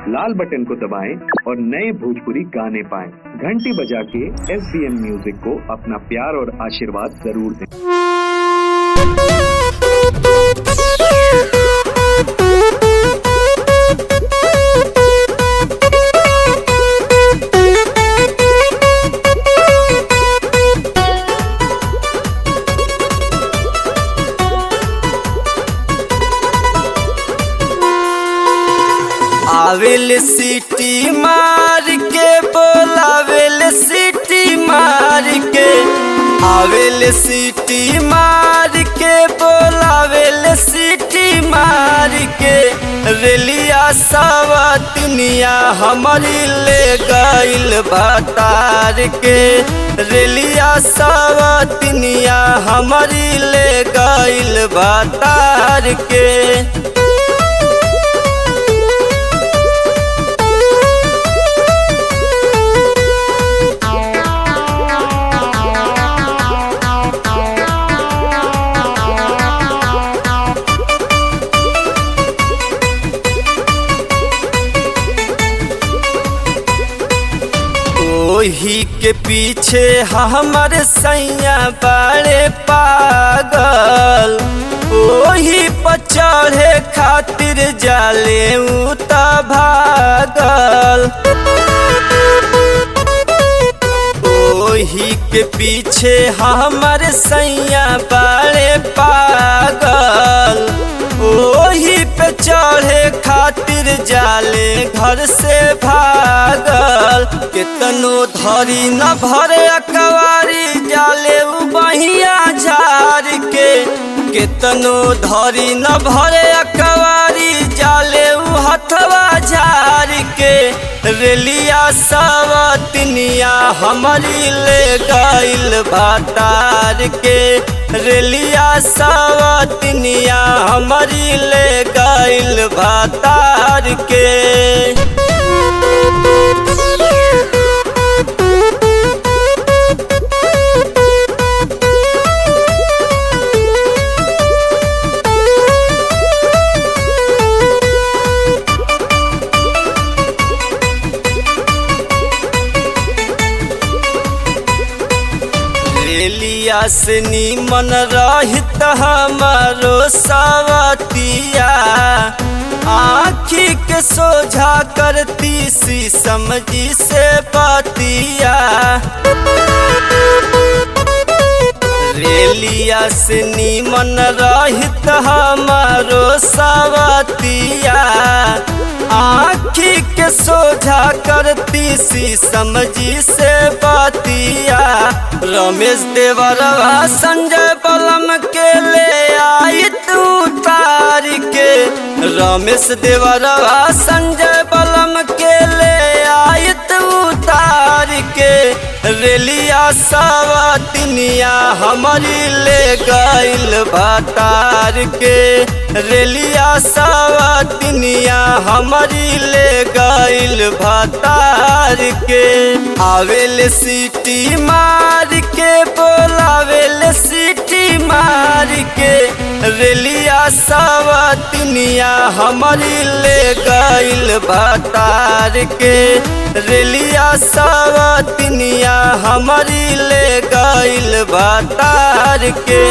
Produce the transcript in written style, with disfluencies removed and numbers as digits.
लाल button को दबाएं और नए भोजपुरी गाने पाएं। घंटी बजा के SBM म्यूजिक को अपना प्यार और आशीर्वाद जरूर दें। आवेल सीटी मार के बोलावेल सीटी मार के, आवेल सीटी मार के बोलावेल सीटी मार के। रेलिया सवतनिया हमारी ले गइल भतार के, रेलिया सवतनिया हमारी ले गइल भतार के। ओही के पीछे हमारे सैया बड़े पागल, ओही पर चढ़े खातिर जाले उता भागल। ओही के पीछे हमारे सैया बड़े पागल, ओही पे चढ़े खातिर जाले घर से भागल। केतनो धरी न भरे अकवारी जाले उ बहिया झार के, केतनो धरी न भरे अकवारी जाले उ हथवा झार के। रेलिया सवतनिया हमारी ले गइल भतार के, रेलिया सवतनिया हमारी ले गइल भतार के। रेलिया से नीमन रहित हमारो सवतिया, आँखी के सोझा करती सी समझी से बतिया। रेलिया से नीमन रहित हमारो सवतिया, आँखी के सोझा करती सी समझी से बतिया। रमेश देवरवा संजय बलम के ले आई तू तार के, रमेश देवरवा संजय बलम के ले आई तू तार के। रेलिया सवतनिया हमारी ले गइल भतार के, रेलिया सवतनिया हमारी ले गइल भतार के। आवेल सीटी मार के बोलावेल सीटी मार के, रेलिया सवतनिया हमारी ले गइल भतार के, रेलिया सवतनिया हमारी ले गइल भतार के।